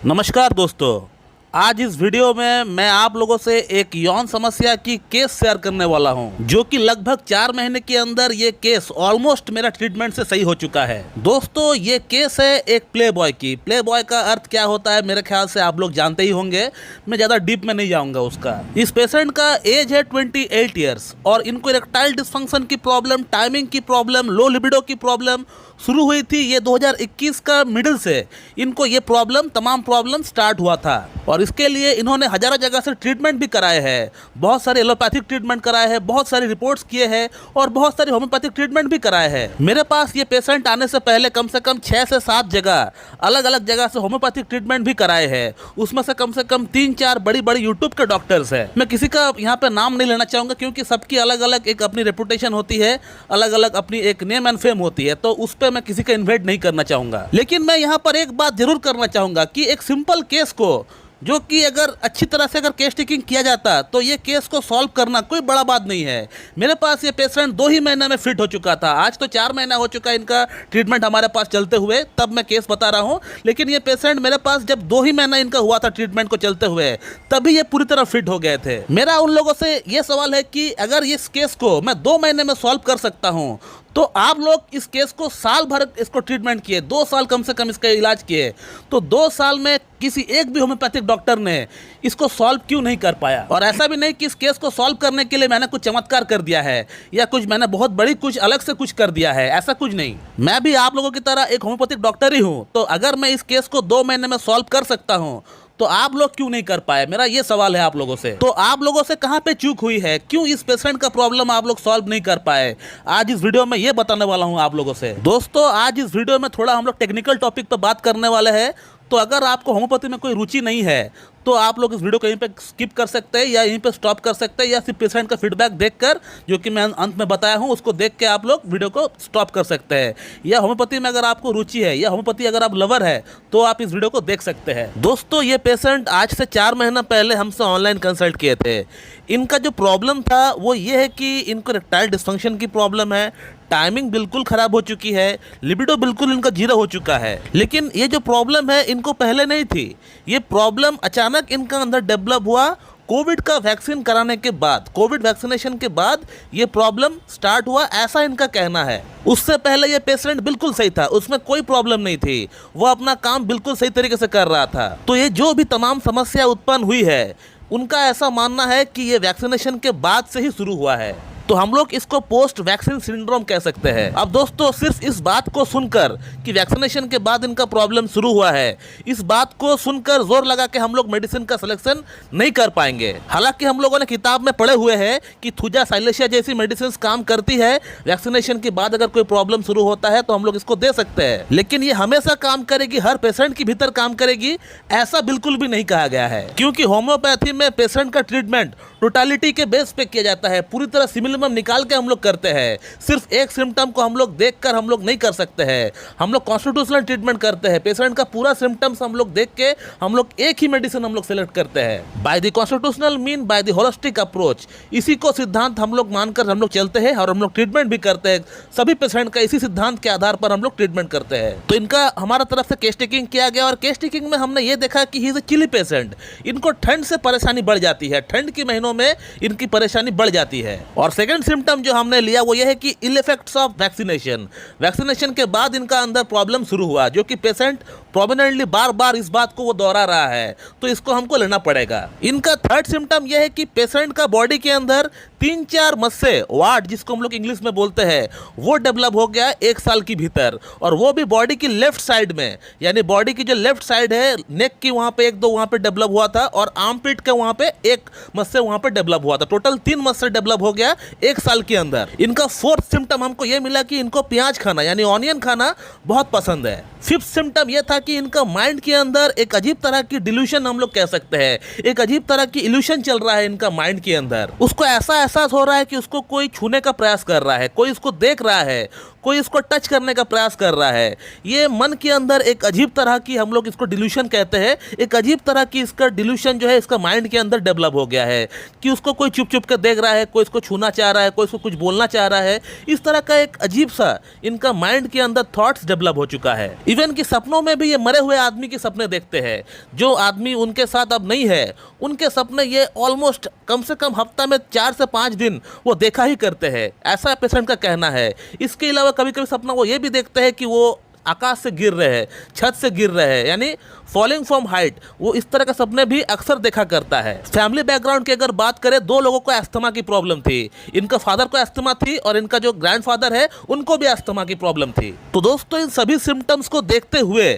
नमस्कार दोस्तों, आज इस वीडियो में मैं आप लोगों से एक यौन समस्या की केस शेयर करने वाला हूं, जो कि लगभग 4 महीने के अंदर ये केस ऑलमोस्ट मेरा ट्रीटमेंट से सही हो चुका है। दोस्तों, ये केस है एक प्ले बॉय की। प्ले बॉय का अर्थ क्या होता है मेरे ख्याल से आप लोग जानते ही होंगे, मैं ज़्यादा डीप में नहीं जाऊंगा उसका। इस पेशेंट का एज है 28 ईयर्स और इनको इरेक्टाइल डिस्फंक्शन की प्रॉब्लम, टाइमिंग की प्रॉब्लम, लो लिबिडो की प्रॉब्लम शुरू हुई थी। ये 2021 का मिडिल से इनको ये तमाम प्रॉब्लम स्टार्ट हुआ था और इसके लिए इन्होंने हजारों जगह से ट्रीटमेंट भी कराए हैं। बहुत सारे एलोपैथिक ट्रीटमेंट कराए हैं, बहुत सारी रिपोर्ट्स किए हैं और बहुत सारे होम्योपैथिक ट्रीटमेंट भी कराए हैं। मेरे पास ये पेशेंट आने से पहले कम से कम 6 से 7 जगह अलग अलग जगह से होम्योपैथिक ट्रीटमेंट भी कराए हैं। उसमें से कम 3-4 बड़ी बड़ी यूट्यूब के डॉक्टर्स हैं। मैं किसी का यहाँ पे नाम नहीं लेना चाहूँगा क्योंकि सबकी अलग अलग एक अपनी रेपुटेशन होती है, अलग अलग अपनी एक नेम एंड फेम होती है, तो उस पर मैं किसी का इन्वाइट नहीं करना चाहूँगा। लेकिन मैं यहाँ पर एक बात जरूर करना चाहूँगा कि एक सिंपल केस को, जो कि अगर अच्छी तरह से अगर केस टेकिंग किया जाता तो ये केस को सॉल्व करना कोई बड़ा बात नहीं है। मेरे पास ये पेशेंट 2 ही महीने में फिट हो चुका था। आज तो 4 महीना हो चुका है इनका ट्रीटमेंट हमारे पास चलते हुए, तब मैं केस बता रहा हूँ। लेकिन ये पेशेंट मेरे पास जब 2 ही महीना इनका हुआ था ट्रीटमेंट को चलते हुए, तभी ये पूरी तरह फिट हो गए थे। मेरा उन लोगों से ये सवाल है कि अगर इस केस को मैं 2 महीने में सॉल्व कर सकता हूँ तो आप लोग इस केस को साल भर इसको ट्रीटमेंट किए, 2 साल कम से कम इसका इलाज किए, तो 2 साल में किसी एक भी होम्योपैथिक डॉक्टर ने इसको सॉल्व क्यों नहीं कर पाया? और ऐसा भी नहीं कि इस केस को सॉल्व करने के लिए मैंने कुछ चमत्कार कर दिया है या कुछ मैंने बहुत बड़ी कुछ अलग से कुछ कर दिया है, ऐसा कुछ नहीं। मैं भी आप लोगों की तरह एक होम्योपैथिक डॉक्टर ही हूँ, तो अगर मैं इस केस को 2 महीने में सॉल्व कर सकता हूँ तो आप लोग क्यों नहीं कर पाए? मेरा ये सवाल है आप लोगों से। तो आप लोगों से कहाँ पे चूक हुई है? क्यों इस पेशेंट का प्रॉब्लम आप लोग सॉल्व नहीं कर पाए? आज इस वीडियो में ये बताने वाला हूँ आप लोगों से। दोस्तों, आज इस वीडियो में थोड़ा हम लोग टेक्निकल टॉपिक पे बात करने वाले हैं, तो अगर आपको होम्योपैथी में कोई रुचि नहीं है तो आप लोग इस वीडियो को यहीं पे स्किप कर सकते हैं या यहीं पे स्टॉप कर सकते हैं, या फिर पेशेंट का फीडबैक देखकर, जो कि मैं अंत में बताया हूं, उसको देख के आप लोग वीडियो को स्टॉप कर सकते हैं। या होम्योपैथी में अगर आपको रुचि है या होम्योपैथी अगर आप लवर है तो आप इस वीडियो को देख सकते हैं। दोस्तों, ये पेशेंट आज से 4 महीना पहले हमसे ऑनलाइन कंसल्ट किए थे। इनका जो प्रॉब्लम था वो ये है कि इनको इरेक्टाइल डिस्फंक्शन की प्रॉब्लम है, टाइमिंग बिल्कुल खराब हो चुकी है, लिबिडो बिल्कुल इनका 0 हो चुका है। लेकिन ये जो प्रॉब्लम है इनको पहले नहीं थी। ये प्रॉब्लम अचानक इनका अंदर डेवलप हुआ कोविड का वैक्सीन कराने के बाद, कोविड वैक्सीनेशन के बाद ये प्रॉब्लम स्टार्ट हुआ, ऐसा इनका कहना है। उससे पहले ये पेशेंट बिल्कुल सही था, उसमें कोई प्रॉब्लम नहीं थी, वो अपना काम बिल्कुल सही तरीके से कर रहा था। तो ये जो भी तमाम समस्या उत्पन्न हुई है, उनका ऐसा मानना है कि ये वैक्सीनेशन के बाद से ही शुरू हुआ है। तो हम लोग इसको पोस्ट वैक्सीन सिंड्रोम कह सकते हैं। अब दोस्तों, सिर्फ इस बात को सुनकर कि वैक्सीनेशन के बाद इनका प्रॉब्लम शुरू हुआ है, इस बात को सुनकर जोर लगा के हम लोग मेडिसिन का सिलेक्शन नहीं कर पाएंगे। हालांकि हम लोगों ने किताब में पढ़े हुए हैं कि थुजा साइलेशिया जैसी मेडिसिन काम करती है, वैक्सीनेशन के बाद अगर कोई प्रॉब्लम शुरू होता है तो हम लोग इसको दे सकते हैं। लेकिन ये हमेशा काम करेगी, हर पेशेंट के भीतर काम करेगी, ऐसा बिल्कुल भी नहीं कहा गया है। क्योंकि होम्योपैथी में पेशेंट का ट्रीटमेंट टोटालिटी के बेस पे किया जाता है, पूरी तरह सिमिलम निकाल के हम लोग करते हैं। सिर्फ एक सिम्टम को हम लोग देखकर हम लोग नहीं कर सकते हैं, हम लोग कॉन्स्टिट्यूशनल ट्रीटमेंट करते हैं। पेशेंट का पूरा सिम्टम्स हम लोग देख के हम लोग एक ही मेडिसिन हम लोग सेलेक्ट करते हैं। By the constitutional mean by the holistic approach, इसी को सिद्धांत हम लोग मानकर हम लोग चलते हैं और हम लोग ट्रीटमेंट भी करते हैं। सभी पेशेंट का इसी सिद्धांत के आधार पर हम लोग ट्रीटमेंट करते हैं। तो इनका हमारा तरफ से केस टेकिंग किया गया और केस टेकिंग में हमने ये देखा कि he is a chilly patient. इनको ठंड से परेशानी बढ़ जाती है, ठंड के महीनों में इनकी परेशानी बढ़ जाती है। और सेकंड सिम्टम जो हमने लिया वो ये है कि ill effects of vaccination, vaccination के बाद इनका अंदर प्रॉब्लम शुरू हुआ, जो कि पेशेंट प्रोमिनेंटली बार बार इस बात को वो दोहरा रहा है, तो इसको हमको लेना पड़ेगा। इनका थर्ड सिम्टम यह है कि पेशेंट का बॉडी के अंदर 3-4 मस्से, वार्ड जिसको हम लोग इंग्लिश में बोलते हैं, वो डेवलप हो गया 1 साल के भीतर, और वो भी बॉडी की लेफ्ट साइड में, यानी बॉडी की जो लेफ्ट साइड है, नेक की वहां पे 1-2 वहां पे डेवलप हुआ था और आर्म पिट के वहां पे 1 मस्से वहां पे डेवलप हुआ था। टोटल 3 मस्से डेवलप हो गया 1 साल के अंदर। इनका फोर्थ सिम्टम हमको ये मिला कि इनको प्याज खाना यानी ऑनियन खाना बहुत पसंद है। फिफ्थ सिम्टम यह था कि इनका माइंड के अंदर एक अजीब तरह की डिल्यूशन हम लोग कह सकते हैं, एक अजीब तरह की इल्यूशन चल रहा है इनका माइंड के अंदर। उसको ऐसा एहसास हो रहा है कि उसको कोई छूने का प्रयास कर रहा है, कोई उसको देख रहा है, कोई इसको टच करने का प्रयास कर रहा है। ये मन के अंदर एक अजीब तरह की, हम लोग इसको डिल्यूशन कहते हैं, एक अजीब तरह की इसका डिल्यूशन जो है इसका माइंड के अंदर डेवलप हो गया है कि उसको कोई चुप चुप के देख रहा है, कोई इसको छूना चाह रहा है, कोई इसको कुछ बोलना चाह रहा है। इस तरह का एक अजीब सा इनका माइंड के अंदर थॉट्स डेवलप हो चुका है। इवन कि सपनों में भी ये मरे हुए आदमी के सपने देखते हैं। जो आदमी उनके साथ अब नहीं है, उनके सपने ये ऑलमोस्ट कम से कम हफ्ता में 4 से 5 दिन वो देखा ही करते हैं, ऐसा पेशेंट का कहना है। इसके अलावा कभी कभी सपना वो ये भी देखते हैं कि वो आकाश से गिर रहे हैं, छत से गिर रहे हैं, यानी फॉलिंग फ्रॉम हाइट। वो इस तरह के सपने भी अक्सर देखा करता है। फैमिली बैकग्राउंड की अगर बात करें, 2 लोगों को अस्थमा की प्रॉब्लम थी। इनका फादर को अस्थमा थी और इनका जो ग्रैंडफादर है उनको भी अस्थमा की प्रॉब्लम थी। तो दोस्तों, इन सभी सिम्टम्स को देखते हुए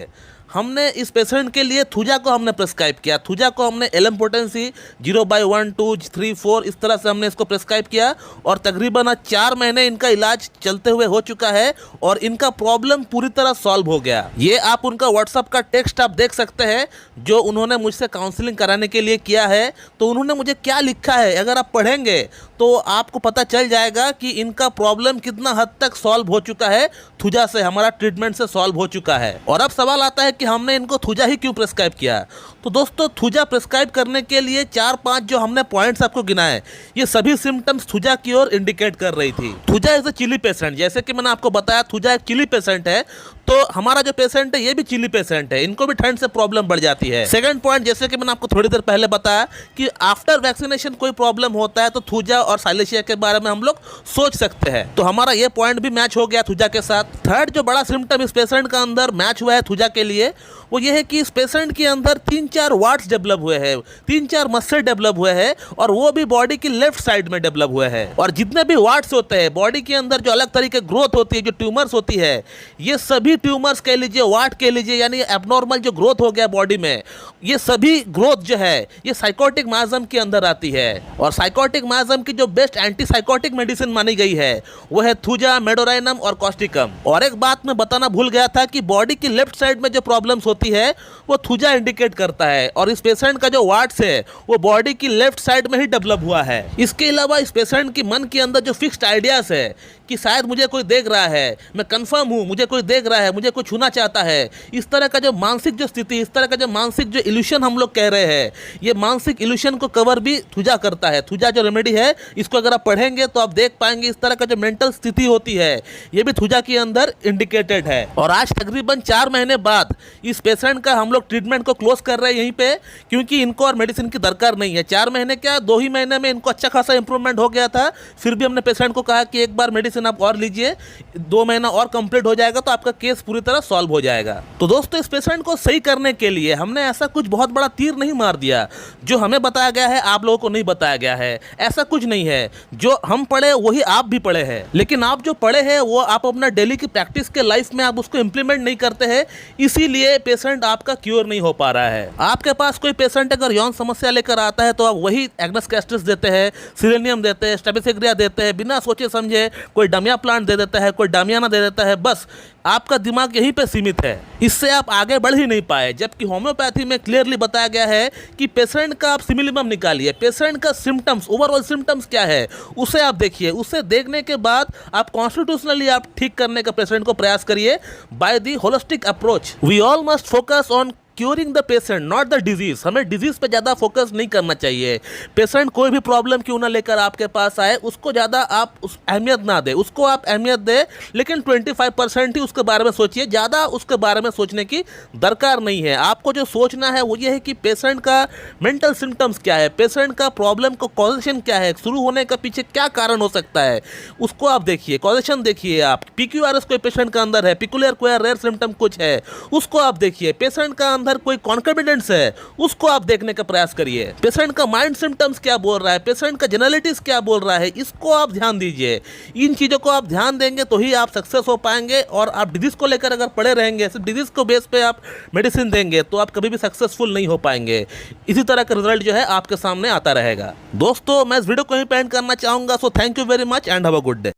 हमने इस पेशेंट के लिए थुजा को हमने प्रिस्क्राइब किया। थुजा को हमने एलएम पोटेंसी 0/1, 2, 3, 4 इस तरह से हमने इसको प्रिस्क्राइब किया और तकरीबन 4 महीने इनका इलाज चलते हुए हो चुका है और इनका प्रॉब्लम पूरी तरह सॉल्व हो गया। ये आप उनका व्हाट्सएप का टेक्स्ट आप देख सकते हैं जो उन्होंने मुझसे काउंसलिंग कराने के लिए किया है। तो उन्होंने मुझे क्या लिखा है, अगर आप पढ़ेंगे तो आपको पता चल जाएगा कि इनका प्रॉब्लम कितना हद तक सॉल्व हो चुका है। थुजा से हमारा ट्रीटमेंट से सॉल्व हो चुका है। और अब सवाल आता है कि हमने इनको थुजा ही क्यों प्रिस्क्राइब किया। तो दोस्तों, थुजा प्रिस्क्राइब करने के लिए 4-5 जो हमने पॉइंट्स आपको गिनाए, ये सभी सिम्टम्स थुजा की ओर इंडिकेट कर रही थी। Thuja is a chilly patient, जैसे कि मैंने आपको बताया थुजा एक चिली पेशेंट है। तो हमारा जो पेशेंट है ये भी चिली पेशेंट है, इनको भी ठंड से प्रॉब्लम बढ़ जाती है। सेकंड पॉइंट, जैसे कि मैंने आपको थोड़ी देर पहले बताया कि आफ्टर वैक्सीनेशन कोई प्रॉब्लम होता है तो थुजा और साइलेशिया के बारे में हम लोग सोच सकते हैं। तो हमारा ये पॉइंट भी मैच हो गया थुजा के साथ। थर्ड जो बड़ा सिम्टम इस पेशेंट का अंदर मैच हुआ है थुजा के लिए, वो ये है कि इस पेशेंट के अंदर 3-4 वाट्स डेवलप हुए हैं, 3-4 मसल डेवलप हुए हैं और वो भी बॉडी की लेफ्ट साइड में डेवलप हुए हैं। और जितने भी वाट्स होते हैं बॉडी के अंदर, जो अलग तरीके ग्रोथ होती है, जो ट्यूमर्स होती है, ये सभी ट्यूमर्स कह लीजिए, वाट कह लीजिए, यानी एबनॉर्मल जो ग्रोथ हो गया बॉडी में, ये सभी ग्रोथ जो है ये साइकोटिक माइज्म के अंदर आती है। और साइकोटिक माइज्म की जो बेस्ट एंटीसाइकोटिक मेडिसिन मानी गई है वो है थुजा, मेडोराइनम और कॉस्टिकम। और एक बात मैं बताना भूल गया था कि बॉडी की लेफ्ट साइड में जो प्रॉब्लम्स होती है वो थुजा इंडिकेट करता है और इस पेशेंट का जो वाट्स है वो बॉडी की लेफ्ट साइड में ही डेवलप हुआ है। इसके अलावा इस पेशेंट की मन के अंदर जो फिक्स्ड आइडियाज है कि शायद मुझे कोई देख रहा है, मैं कंफर्म हूँ, मुझे कोई देख रहा है, मुझे कोई छूना चाहता है, इस तरह का जो मानसिक जो स्थिति, इस तरह का जो मानसिक जो इल्यूशन हम लोग कह रहे हैं, ये मानसिक इल्यूशन को कवर भी थुजा करता है। थुजा जो रेमेडी है, इसको अगर आप पढ़ेंगे तो आप देख पाएंगे इस तरह का जो मेंटल स्थिति होती है ये भी थुजा के अंदर इंडिकेटेड है। और आज तकरीबन 4 महीने बाद इस पेशेंट का हम लोग ट्रीटमेंट को क्लोज कर रहे हैं यहीं पे, क्योंकि इनको और मेडिसिन की दरकार नहीं है। 4 महीने क्या, 2 ही महीने में इनको अच्छा खासा इंप्रूवमेंट हो गया था। फिर भी हमने पेशेंट को कहा कि एक बार मेडिसिन आप और लीजिए, 2 महीना और कंप्लीट हो जाएगा तो आपका केस पूरी तरह सॉल्व हो जाएगा। तो दोस्तों, इस पेशेंट को सही करने के लिए हमने ऐसा कुछ बहुत बड़ा तीर नहीं मार दिया। जो हमें बताया गया है आप लोगों को नहीं बताया गया है, ऐसा कुछ नहीं है। जो हम पढ़े वही आप भी पढ़े हैं, लेकिन आप जो पढ़े हैं वो आप अपना डेली की प्रैक्टिस के लाइफ में आप उसको इंप्लीमेंट नहीं करते हैं, इसीलिए पेशेंट आपका क्योर नहीं हो पा रहा है। आपके पास कोई पेशेंट अगर यौन समस्या लेकर आता है तो आप वही एग्नेस कैस्ट्रिस देते हैं, सिलेनियम देते हैं, स्टेबिसिग्रिया देते हैं, बिना सोचे समझे कोई डमिया प्लांट दे देता है, कोई डामियाना दे देता है। बस आपका दिमाग यहीं पे सीमित है, इससे आप आगे बढ़ ही नहीं पाए। जबकि होम्योपैथी में क्लियरली बताया गया है कि पेशेंट का आप सिमिलिमम निकालिए, पेशेंट का सिम्टम्स, ओवरऑल सिम्टम्स क्या है उसे आप देखिए, उसे देखने के बाद आप कॉन्स्टिट्यूशनली आप ठीक करने का पेशेंट को प्रयास करिए by the holistic approach. We all must focus on curing the patient, not the disease. हमें डिजीज पे ज़्यादा फोकस नहीं करना चाहिए। पेशेंट कोई भी प्रॉब्लम क्यों ना लेकर आपके पास आए, उसको ज़्यादा आप उस अहमियत ना दें, उसको आप अहमियत दें, लेकिन 25% ही उसके बारे में सोचिए, ज़्यादा उसके बारे में सोचने की दरकार नहीं है। आपको जो सोचना है वो ये है कि पेशेंट का मेंटल सिम्टम्स क्या है, पेशेंट का प्रॉब्लम को कॉजेशन क्या है, शुरू होने का पीछे क्या कारण हो सकता है, उसको आप देखिए, कॉजेशन देखिए। आप PQRS कोई पेशेंट का अंदर है, पिकुलियर कोई रेयर सिम्टम कुछ है, उसको आप देखिए। पेशेंट का अंदर कोई कॉन्फिडेंस है, उसको आप देखने का प्रयास करिए। पेशेंट का माइंड सिम्टम्स क्या बोल रहा है, पेशेंट का जनरलिटीज क्या बोल रहा है, इसको आप ध्यान दीजिए। इन चीज़ों को आप ध्यान देंगे तो ही आप सक्सेस हो पाएंगे। और आप डिजीज को लेकर अगर पड़े रहेंगे, सिर्फ डिजीज को बेस पे आप मेडिसिन देंगे तो आप कभी भी सक्सेसफुल नहीं हो पाएंगे। इसी तरह का रिजल्ट जो है आपके सामने आता रहेगा। दोस्तों, मैं इस वीडियो को ही एंड करना चाहूंगा। So thank you very much and have a good day.